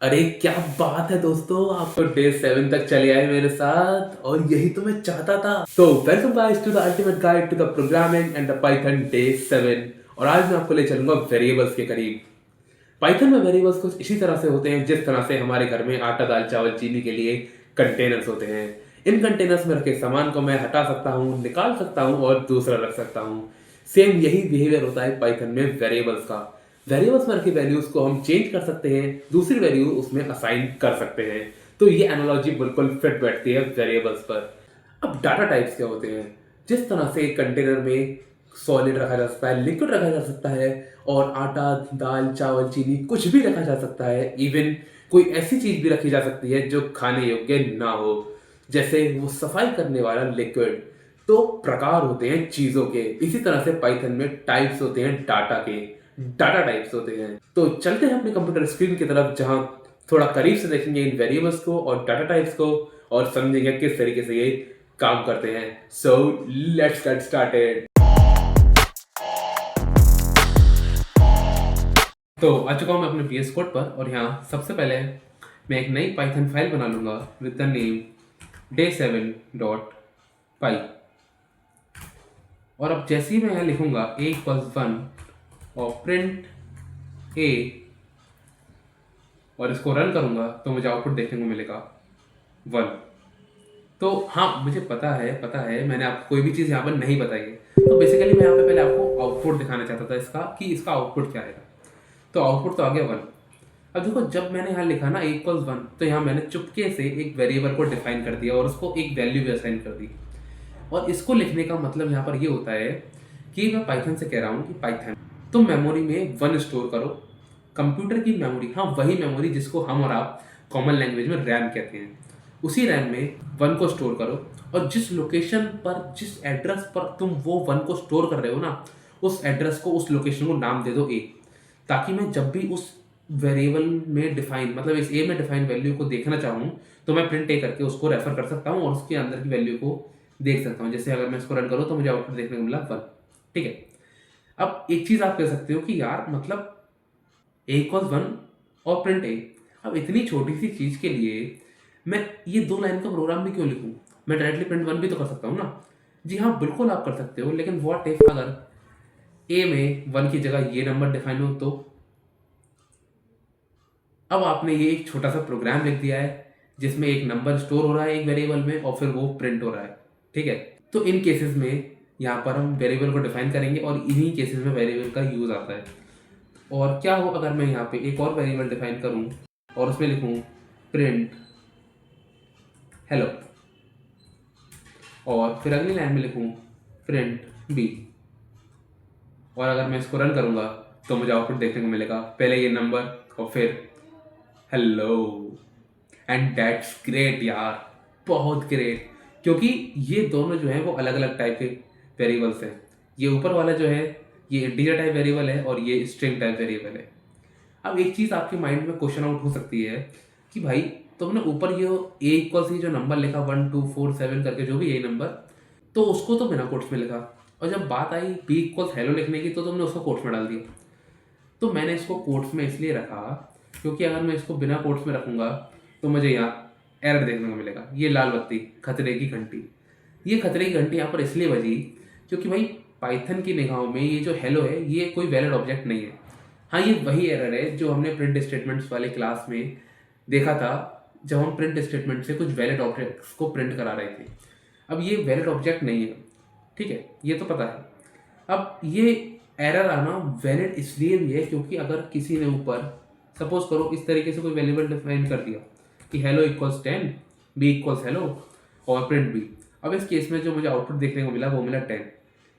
अरे क्या बात है दोस्तों, आप तो डे 7 तक चले आए मेरे साथ और यही तो मैं चाहता था। तो welcome guys to the ultimate guide to the programming and the Python day 7। और आज मैं आपको ले चलूंगा वेरिएबल्स के करीब। पाइथन में वेरिएबल्स कुछ इसी तरह से होते हैं जिस तरह से हमारे घर में आटा दाल चावल चीनी के लिए कंटेनर्स होते हैं। इन कंटेनर्स में रखे सामान को मैं हटा सकता हूँ, निकाल सकता हूँ और दूसरा रख सकता हूँ। सेम यही बिहेवियर होता है पाइथन में वेरिएबल्स का। वेरिएबल्स में रखी वैल्यूज को हम चेंज कर सकते हैं, दूसरी वैल्यू उसमें असाइन कर सकते हैं। तो ये एनालॉजी बिल्कुल फिट बैठती है वेरिएबल्स पर। अब डाटा टाइप्स क्या होते हैं? जिस तरह से एक कंटेनर में सॉलिड रखा जा सकता है, लिक्विड रखा जा सकता है, और आटा दाल चावल चीनी कुछ भी रखा जा सकता है। इवन कोई ऐसी चीज भी रखी जा सकती है जो खाने योग्य ना हो, जैसे वो सफाई करने वाला लिक्विड। तो प्रकार होते हैं चीजों के, इसी तरह से पाइथन में टाइप्स होते हैं डाटा के। डाटा टाइप्स होते हैं। तो चलते हैं अपने कंप्यूटर स्क्रीन की तरफ, जहां थोड़ा करीब से देखेंगे इन वेरिएबल्स को और डाटा टाइप्स को और समझेंगे किस तरीके से ये काम करते हैं। So let's get started. तो आ चुका हूं मैं अपने VS कोड पर और यहाँ सबसे पहले मैं एक नई पाइथन फाइल बना लूंगा विद द नेम day7.py। और अब जैसे ही मैं यहाँ लिखूंगा a=1 और प्रिंट a और इसको रन करूंगा तो मुझे आउटपुट देखने को मिलेगा 1। तो हाँ, मुझे पता है मैंने आपको कोई भी चीज़ यहाँ पर नहीं बताई है। तो बेसिकली मैं यहाँ पे पहले आपको आउटपुट दिखाना चाहता था इसका, कि इसका आउटपुट क्या आएगा। तो आउटपुट तो आ गया 1। अब देखो, जब मैंने यहाँ लिखा ना a=1, तो यहाँ मैंने चुपके से एक वेरिएबल को डिफाइन कर दिया और उसको एक वैल्यू भी असाइन कर दी। और इसको लिखने का मतलब यहाँ पर ये होता है कि मैं पाइथन से कह रहा हूँ कि पाइथन तुम मेमोरी में 1 स्टोर करो। कंप्यूटर की मेमोरी, हाँ वही मेमोरी जिसको हम और आप कॉमन लैंग्वेज में रैम कहते हैं, उसी रैम में 1 को स्टोर करो। और जिस लोकेशन पर, जिस एड्रेस पर तुम वो 1 को स्टोर कर रहे हो ना, उस एड्रेस को, उस लोकेशन को नाम दे दो a, ताकि मैं जब भी उस वेरिएबल में डिफाइन, मतलब इस a में डिफाइन वैल्यू को देखना चाहूँ तो मैं प्रिंट a करके उसको रेफर कर सकता हूँ और उसके अंदर की वैल्यू को देख सकता हूँ। जैसे अगर मैं इसको रन करूँ तो मुझे आउटपुट देखने को मिला 1। ठीक है। अब एक चीज़ आप कह सकते हो कि यार मतलब a=1 और प्रिंट a। अब इतनी छोटी सी चीज़ के लिए मैं ये 2 लाइन का प्रोग्राम भी क्यों लिखूँ? मैं डायरेक्टली प्रिंट 1 भी तो कर सकता हूँ ना। जी हाँ, बिल्कुल आप कर सकते हो, लेकिन व्हाट इफ अगर a में 1 की जगह ये नंबर डिफाइन हो तो? अब आपने ये एक छोटा सा प्रोग्राम लिख दिया है जिसमें एक नंबर स्टोर हो रहा है एक वेरिएबल में और फिर वो प्रिंट हो रहा है। ठीक है। तो इन केसेस में यहाँ पर हम वेरिएबल को डिफाइन करेंगे और इन्हीं केसेस में वेरिएबल का यूज आता है। और क्या हो अगर मैं यहाँ पे एक और वेरिएबल डिफाइन करूँ और उसमें लिखूँ प्रिंट हेलो, और फिर अगली लाइन में लिखूँ प्रिंट बी। और अगर मैं इसको रन करूँगा तो मुझे आउटपुट देखने को मिलेगा पहले ये नंबर और फिर हेलो। एंड दैट्स ग्रेट यार, बहुत ग्रेट। क्योंकि ये दोनों जो हैं वो अलग अलग टाइप के वेरिएबल्स हैं। ये ऊपर वाला जो है ये इंटीजर टाइप वेरिएबल है और ये स्ट्रिंग टाइप वेरिएबल है। अब एक चीज़ आपके माइंड में क्वेश्चन आउट हो सकती है कि भाई तुमने ऊपर ये a=, जो नंबर लिखा 1 2 4 7 करके, जो भी ये नंबर, तो उसको तो बिना कोट्स में लिखा, और जब बात आई b=हेलो लिखने की तो तुमने उसको कोट्स में डाल दिया। तो मैंने इसको कोट्स में इसलिए रखा क्योंकि अगर मैं इसको बिना कोट्स में रखूँगा तो मुझे यहाँ एरर देखने को मिलेगा, ये लाल बत्ती, खतरे की घंटी। ये खतरे की घंटी यहाँ पर इसलिए बजी क्योंकि भाई पाइथन की निगाहों में ये जो हेलो है ये कोई वैलिड ऑब्जेक्ट नहीं है। हाँ, ये वही एरर है जो हमने प्रिंट स्टेटमेंट्स वाले क्लास में देखा था, जब हम प्रिंट स्टेटमेंट से कुछ वैलिड ऑब्जेक्ट्स को प्रिंट करा रहे थे। अब ये वैलिड ऑब्जेक्ट नहीं है, ठीक है, ये तो पता है। अब ये एरर आना वैलिड इसलिए भी है क्योंकि अगर किसी ने ऊपर सपोज करो इस तरीके से कोई वेरिएबल डिफाइन कर दिया कि hello=10, b=hello और प्रिंट b। अब इस केस में जो मुझे आउटपुट देखने को मिला वो मिला 10।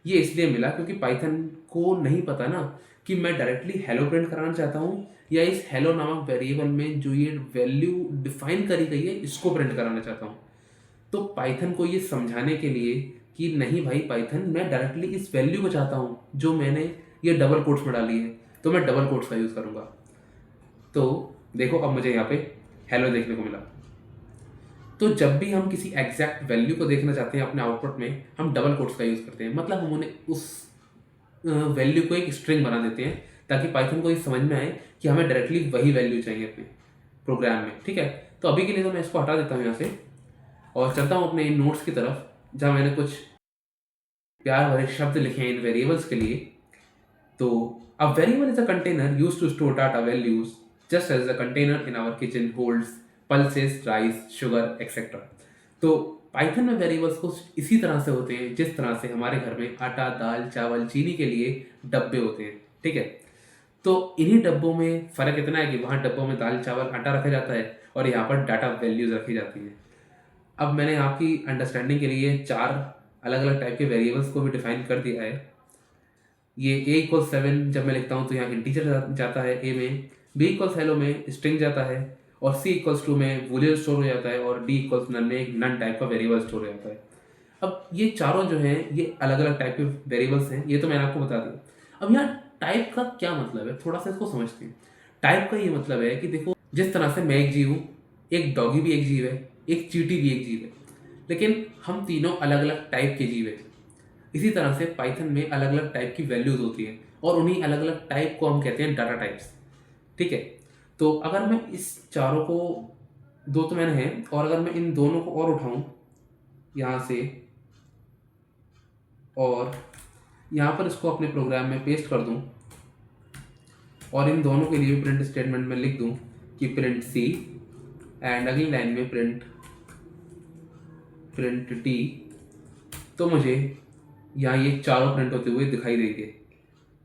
ये इसलिए मिला क्योंकि पाइथन को नहीं पता ना कि मैं डायरेक्टली हेलो प्रिंट कराना चाहता हूँ या इस हेलो नामक वेरिएबल में जो ये वैल्यू डिफाइन करी गई है इसको प्रिंट कराना चाहता हूँ। तो पाइथन को ये समझाने के लिए कि नहीं भाई पाइथन, मैं डायरेक्टली इस वैल्यू को चाहता हूँ जो मैंने ये डबल कोट्स में डाली है, तो मैं डबल कोट्स का यूज़ करूँगा। तो देखो अब मुझे यहाँ पे हेलो देखने को मिला। तो जब भी हम किसी एग्जैक्ट वैल्यू को देखना चाहते हैं अपने आउटपुट में, हम डबल कोट्स का यूज़ करते हैं। मतलब हम उन्हें उस वैल्यू को एक स्ट्रिंग बना देते हैं ताकि पाइथन को ये समझ में आए कि हमें डायरेक्टली वही वैल्यू चाहिए अपने। प्रोग्राम में, ठीक है। तो अभी के लिए तो मैं इसको हटा देता हूँ यहाँ से और चलता हूँ अपने नोट्स की तरफ, जहाँ मैंने कुछ प्यार भरे शब्द लिखे हैं इन वेरिएबल्स के लिए। तो a variable is a container used to store data values, just as the container in our kitchen holds pulses, rice, sugar, etc. तो पाइथन में वेरिएबल्स को इसी तरह से होते हैं जिस तरह से हमारे घर में आटा, दाल, चावल, चीनी के लिए डब्बे होते हैं, ठीक है। तो इन्हीं डब्बों में फ़र्क इतना है कि वहाँ डब्बों में दाल, चावल, आटा रखा जाता है और यहाँ पर डाटा वैल्यूज़ रखी जाती हैं। अब मैंने आपकी अंडरस्टैंडिंग के लिए 4 अलग अलग टाइप के वेरिएबल्स को भी डिफाइन कर दिया है। ये a=7 जब मैं लिखता हूँ तो यहाँ इंटीजर जाता है a में, b हेलो में स्ट्रिंग जाता है, और c=2 में बूलियन स्टोर हो जाता है, और d=none में एक नन टाइप का वेरिएबल स्टोर हो जाता है। अब ये चारों जो हैं ये अलग अलग टाइप के वेरिएबल्स हैं, ये तो मैंने आपको बता दिया। अब यहाँ टाइप का क्या मतलब है, थोड़ा सा इसको समझते हैं। टाइप का ये मतलब है कि देखो, जिस तरह से मैं एक जीव हूँ, एक डॉगी भी एक जीव है, एक चींटी भी एक जीव है, लेकिन हम तीनों अलग अलग टाइप के जीव हैं। इसी तरह से पाइथन में अलग अलग टाइप की वैल्यूज होती हैं और उन्हीं अलग अलग टाइप को हम कहते हैं डाटा टाइप्स, ठीक है। तो अगर मैं इस चारों को, दो तो मैंने हैं, और अगर मैं इन दोनों को और उठाऊं यहाँ से और यहाँ पर इसको अपने प्रोग्राम में पेस्ट कर दूं, और इन दोनों के लिए प्रिंट स्टेटमेंट में लिख दूं कि प्रिंट सी, एंड अगली लाइन में प्रिंट टी, तो मुझे यहाँ ये चारों प्रिंट होते हुए दिखाई देंगे।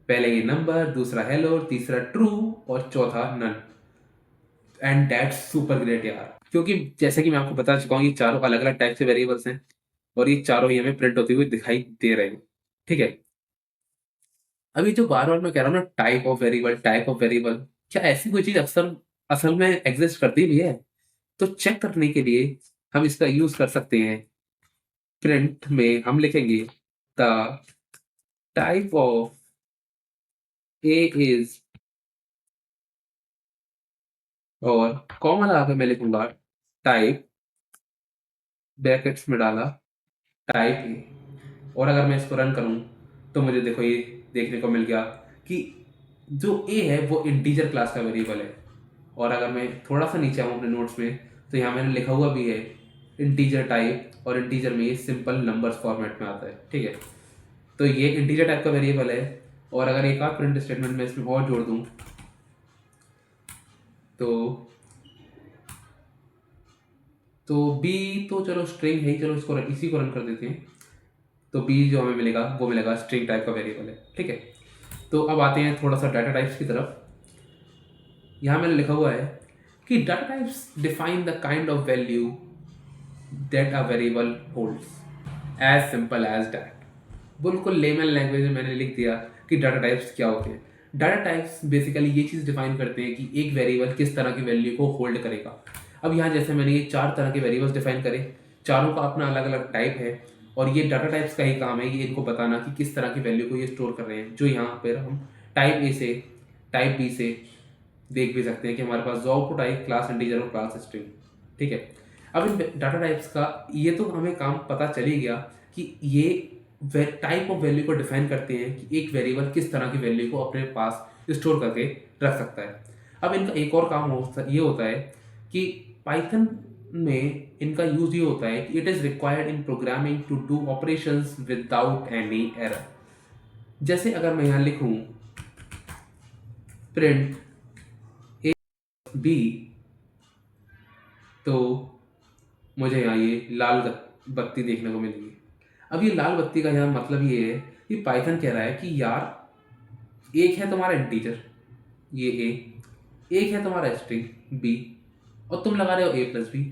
पहले ये नंबर, दूसरा हेलो, तीसरा ट्रू और चौथा none. And that's super great यार, क्योंकि जैसे कि मैं आपको बता चुका हूँ ये चारों अलग अलग टाइप से वेरिएबल्स हैं और ये चारों ही हमें प्रिंट होते हुए दिखाई दे रहे हैं, ठीक है। अभी जो बार बार मैं कह रहा हूँ ना, टाइप ऑफ वेरिएबल, क्या ऐसी कोई चीज अक्सर असल में एग्जिस्ट करती भी है? तो चेक करने के लिए हम इसका यूज कर सकते हैं। प्रिंट में हम लिखेंगे the type of A is, और कॉमा लगा के मैं लिखूंगा टाइप, ब्रैकेट्स में डाला टाइप ए, और अगर मैं इसको रन करूं तो मुझे देखो ये देखने को मिल गया कि जो ए है वो इंटीजर क्लास का वेरिएबल है। और अगर मैं थोड़ा सा नीचे आऊँ अपने नोट्स में तो यहाँ मैंने लिखा हुआ भी है इंटीजर टाइप, और इंटीजर में ये सिंपल नंबर्स फॉर्मेट में आता है, ठीक है। तो ये इंटीजर टाइप का वेरिएबल है। और अगर एक आध प्रिंट स्टेटमेंट में इसमें और जोड़ दूँ तो बी तो चलो स्ट्रिंग है ही, चलो इसको इसी को रन कर देते हैं। तो बी जो हमें मिलेगा वो मिलेगा स्ट्रिंग टाइप का वेरिएबल है, ठीक है। तो अब आते हैं थोड़ा सा डाटा टाइप्स की तरफ। यहाँ मैंने लिखा हुआ है कि data types define the kind of value that a variable holds, as simple as that. बिल्कुल लेमन लैंग्वेज में मैंने लिख दिया कि डाटा टाइप्स क्या होते हैं। डाटा टाइप्स बेसिकली ये चीज़ डिफाइन करते हैं कि एक वेरिएबल किस तरह की वैल्यू को होल्ड करेगा। अब यहाँ जैसे मैंने ये 4 तरह के वेरिएबल्स डिफाइन करे, चारों का अपना अलग अलग टाइप है, और ये डाटा टाइप्स का ही काम है ये इनको बताना कि किस तरह की वैल्यू को ये स्टोर कर रहे हैं। जो यहाँ पर हम टाइप ए से टाइप बी से देख भी सकते हैं कि हमारे पास जो आउटपुट आई क्लास इंटीजर और क्लास स्ट्रिंग, ठीक है। अब इन डाटा टाइप्स का ये तो हमें काम पता चल ही गया कि ये टाइप ऑफ वैल्यू को डिफाइन करते हैं कि एक वेरिएबल किस तरह की वैल्यू को अपने पास स्टोर करके रख सकता है। अब इनका एक और काम ये होता है कि पाइथन में इनका यूज ये होता है कि it is required in programming to do operations without any error. जैसे अगर मैं यहाँ लिखूँ प्रिंट ए बी, तो मुझे यहाँ ये लाल बत्ती देखने को मिलेगी। अब ये लाल बत्ती का यहाँ मतलब ये है कि पाइथन कह रहा है कि यार एक है तुम्हारा इंटीजर ये ए, एक है तुम्हारा स्ट्रिंग बी, और तुम लगा रहे हो a+b।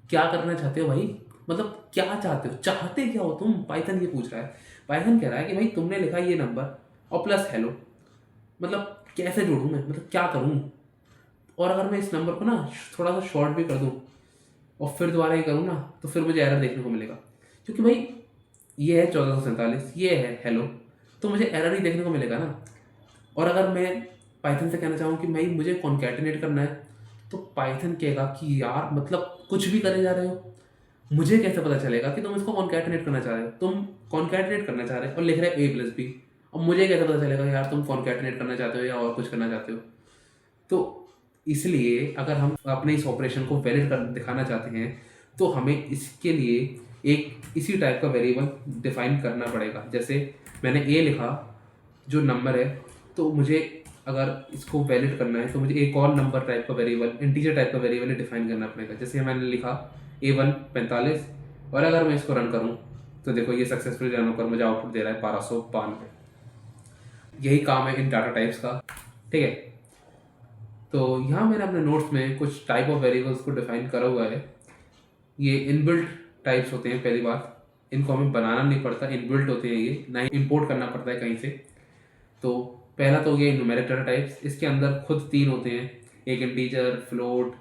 क्या करना चाहते हो भाई? मतलब क्या चाहते हो, चाहते क्या हो तुम? पाइथन ये पूछ रहा है। पाइथन कह रहा है कि भाई तुमने लिखा ये नंबर और प्लस हेलो, मतलब कैसे जोड़ूं मैं, मतलब क्या करूं? और अगर मैं इस नंबर को ना थोड़ा सा शॉर्ट भी कर दूं और फिर दोबारा ये करूँ ना तो फिर मुझे एरर देखने को मिलेगा, क्योंकि भाई ये है 1447, ये है हेलो, तो मुझे एरर ही देखने को मिलेगा ना। और अगर मैं पाइथन से कहना चाहूँ कि भाई मुझे कॉन्कैटिनेट करना है, तो पाइथन कहेगा कि यार मतलब कुछ भी करे जा रहे हो, मुझे कैसे पता चलेगा कि तुम इसको कॉन्कैटिनेट करना चाह रहे हो? तुम कॉन्कैटिनेट करना चाह रहे हो और लिख रहे हो a+b, और मुझे कैसे पता चलेगा यार तुम कॉन्कैटिनेट करना चाहते हो या और कुछ करना चाहते हो? तो इसलिए अगर हम अपने इस ऑपरेशन को वैलिड कर दिखाना चाहते हैं तो हमें इसके लिए एक इसी टाइप का वेरिएबल डिफाइन करना पड़ेगा। जैसे मैंने ए लिखा जो नंबर है, तो मुझे अगर इसको वैलिड करना है तो मुझे एक और नंबर टाइप का वेरिएबल, इंटीजर टाइप का वेरिएबल डिफाइन करना पड़ेगा। जैसे मैंने लिखा A1 45, और अगर मैं इसको रन करूं तो देखो ये सक्सेसफुली रन होकर मुझे आउटपुट दे रहा है 1292। यही काम है इन डाटा टाइप्स का, ठीक है। तो यहाँ मैंने अपने नोट्स में कुछ टाइप ऑफ वेरिएबल्स को डिफाइन करा हुआ है। ये इनबिल्ट टाइप्स होते हैं। पहली बात, इनको हमें बनाना नहीं पड़ता, इनबिल्ट होते हैं ये, ना ही इंपोर्ट करना पड़ता है कहीं से। तो पहला तो हो गया न्यूमेरिक डाटा टाइप्स। इसके अंदर खुद 3 होते हैं, एक इंटीजर, फ्लोट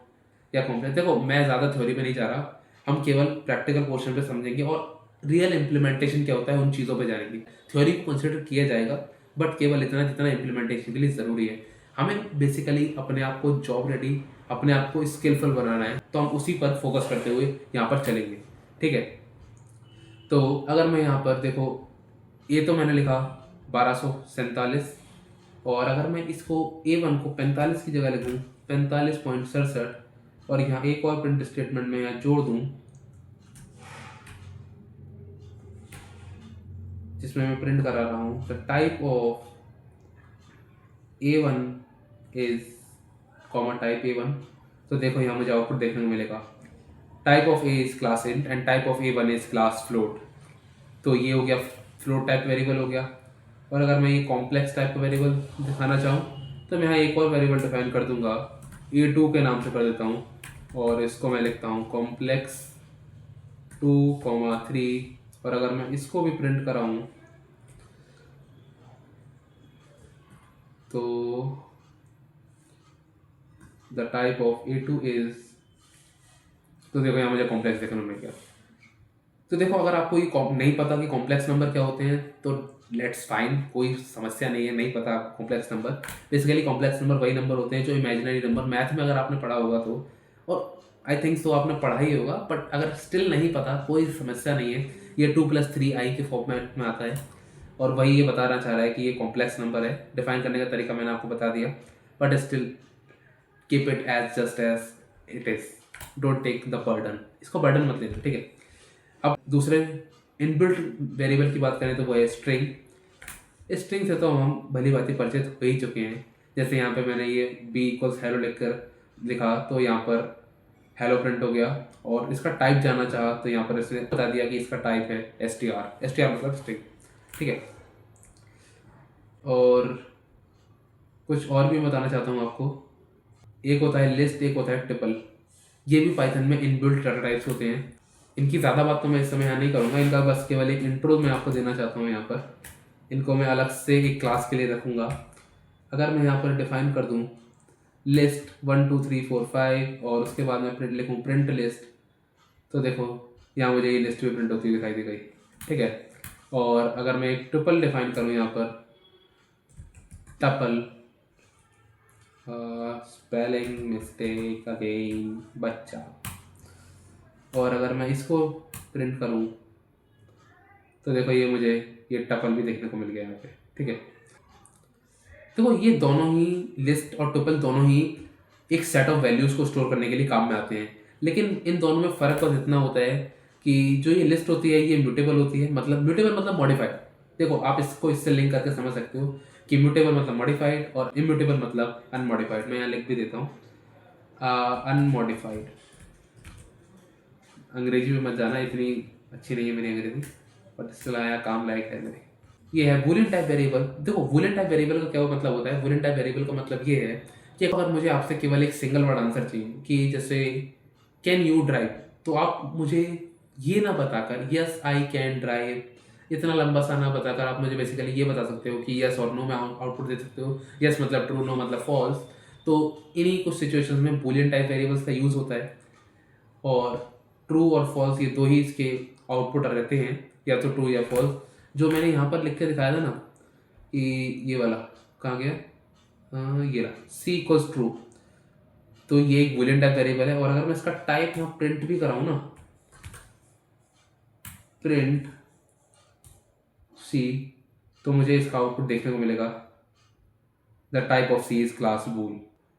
या कॉम्प्लेक्स। देखो मैं ज़्यादा थ्योरी पे नहीं जा रहा, हम केवल प्रैक्टिकल पोर्शन पे समझेंगे और रियल इम्प्लीमेंटेशन क्या होता है उन चीज़ों पे जाएंगे। थ्योरी को कंसिडर किया जाएगा बट केवल इतना जितना इम्प्लीमेंटेशन के लिए ज़रूरी है। हमें बेसिकली अपने आप को जॉब रेडी, अपने आप को स्किलफुल बनाना है, तो हम उसी पर फोकस करते हुए यहाँ पर चलेंगे, ठीक है। तो अगर मैं यहाँ पर देखो, ये तो मैंने लिखा 1247, और अगर मैं इसको A1 को 45 की जगह लिखूँ 45.67, और यहाँ एक और प्रिंट स्टेटमेंट में यहाँ जोड़ दूँ जिसमें मैं प्रिंट करा रहा हूँ the type of A1 is comma type A1। तो देखो यहाँ मुझे आउटपुट देखने को मिलेगा type of A is class int and type of A1 is class float. तो ये हो गया फ्लोट टाइप वेरिएबल हो गया। और अगर मैं ये कॉम्प्लेक्स टाइप का वेरिएबल दिखाना चाहूँ तो मैं यहाँ एक और वेरिएबल डिफाइन कर दूंगा, A2 के नाम से कर देता हूँ, और इसको मैं लिखता हूँ कॉम्प्लेक्स 2,3। और अगर मैं इसको भी प्रिंट कराऊँ तो the type of A2 is, तो देखो यहाँ मुझे कॉम्प्लेक्स देखने को मिल गया। तो देखो अगर आपको ये नहीं पता कि कॉम्प्लेक्स नंबर क्या होते हैं तो लेट्स फाइन, कोई समस्या नहीं है, नहीं पता complex number. Basically complex number वही नंबर होते हैं जो इमेजिनरी नंबर, मैथ में अगर आपने पढ़ा होगा तो, और आई थिंक तो आपने पढ़ा ही होगा, बट अगर स्टिल नहीं पता कोई समस्या नहीं है। ये 2+3i के फॉर्मेट में आता है, और वही ये बताना चाह रहा है कि ये कॉम्प्लेक्स नंबर है। डिफाइन करने का तरीका मैंने आपको बता दिया, but still keep it as just as it is, don't take the burden, इसको बर्डन मत लेना, ठीक है। अब दूसरे इनबिल्ट वेरिएबल की बात करें तो वो है स्ट्रिंग। स्ट्रिंग से तो हम भली भांति परिचित हो ही चुके हैं। जैसे यहाँ पे मैंने ये b हेलो लिखा तो यहाँ पर हेलो प्रिंट हो गया, और इसका टाइप जानना चाहा तो यहाँ पर इसने बता दिया कि इसका टाइप है str मतलब स्ट्रिंग, ठीक है। और कुछ और भी बताना चाहता हूँ आपको। एक होता है लिस्ट, एक होता है ट्रिपल। ये भी पाइथन में इनबिल्ट डाटा टाइप्स होते हैं। इनकी ज़्यादा बात तो मैं इस समय यहाँ नहीं करूँगा, इनका बस केवल एक इंट्रो मैं आपको देना चाहता हूँ। यहाँ पर इनको मैं अलग से एक क्लास के लिए रखूँगा। अगर मैं यहाँ पर डिफाइन कर दूँ लिस्ट 1 2 3 4 5, और उसके बाद मैं प्रिंट लिखूँ प्रिंट लिस्ट, तो देखो यहाँ मुझे ये लिस्ट भी प्रिंट होती हुई दिखाई दी गई, ठीक है। और अगर मैं एक ट्रिपल डिफाइन करूँ यहाँ पर टपल, स्पेलिंग मिस्टेक अगेन बच्चा, और अगर मैं इसको प्रिंट करूँ तो देखो ये मुझे ये टपल भी देखने को मिल गया यहाँ पे, ठीक है। देखो ये दोनों ही लिस्ट और टपल दोनों ही एक सेट ऑफ वैल्यूज़ को स्टोर करने के लिए काम में आते हैं, लेकिन इन दोनों में फ़र्क बस इतना होता है कि जो ये लिस्ट होती है ये म्यूटेबल होती है, मतलब म्यूटेबल मतलब मॉडिफाइड। देखो आप इसको इससे लिंक करके समझ सकते हो कि म्यूटेबल मतलब मॉडिफाइड और इम्यूटेबल मतलब अनमॉडिफाइड। मैं यहाँ लिख भी देता हूँ अनमॉडिफाइड। अंग्रेजी में मत जाना, इतनी अच्छी नहीं है मेरी अंग्रेजी, बट स्टिल आया काम लायक है मेरे। ये है बूलियन टाइप वेरिएबल। देखो बूलियन टाइप वेरिएबल का क्या मतलब होता है, बूलियन टाइप वेरिएबल का मतलब ये है कि अगर मुझे आपसे केवल एक सिंगल वर्ड आंसर चाहिए कि जैसे कैन यू ड्राइव, तो आप मुझे ये ना बताकर यस आई कैन ड्राइव, इतना लंबा सा ना बताकर आप मुझे बेसिकली ये बता सकते हो कि यस और नो में आउटपुट दे सकते हो। यस मतलब ट्रू, नो मतलब फॉल्स। तो इन्हीं कुछ सिचुएशंस में बूलियन टाइप वेरिएबल्स का यूज़ होता है, और ट्रू और फॉल्स ये दो ही इसके आउटपुट रहते हैं, या तो ट्रू या फॉल्स। जो मैंने यहाँ पर लिख के दिखाया था ना कि ये वाला कहाँ गया, ये रहा सी इक्वल्स ट्रू, तो ये एक बूलियन टाइप वेरिएबल है। और अगर मैं इसका टाइप यहाँ प्रिंट भी कराऊँ ना, प्रिंट सी, तो मुझे इसका आउटपुट देखने को मिलेगा the type of C is class bool.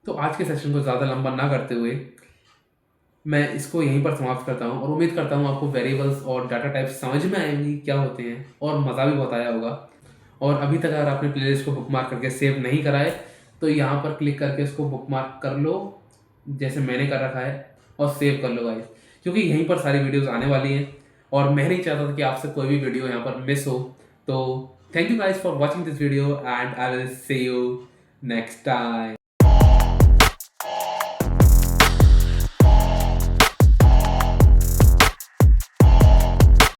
तो आज के सेशन को ज़्यादा लंबा ना करते हुए मैं इसको यहीं पर समाप्त करता हूँ और उम्मीद करता हूँ आपको वेरिएबल्स और डाटा टाइप्स समझ में आएंगी क्या होते हैं और मज़ा भी बहुत आया होगा। और अभी तक अगर आपने प्लेलिस्ट को बुकमार्क करके सेव नहीं करा है तो यहाँ पर क्लिक करके उसको बुकमार्क कर लो जैसे मैंने कर रखा है और सेव कर लो गाइस, क्योंकि यहीं पर सारी वीडियोस आने वाली हैं और मैं नहीं चाहता था कि आपसे कोई भी वीडियो यहाँ पर मिस हो। तो thank you guys for watching this video and I will see you next time.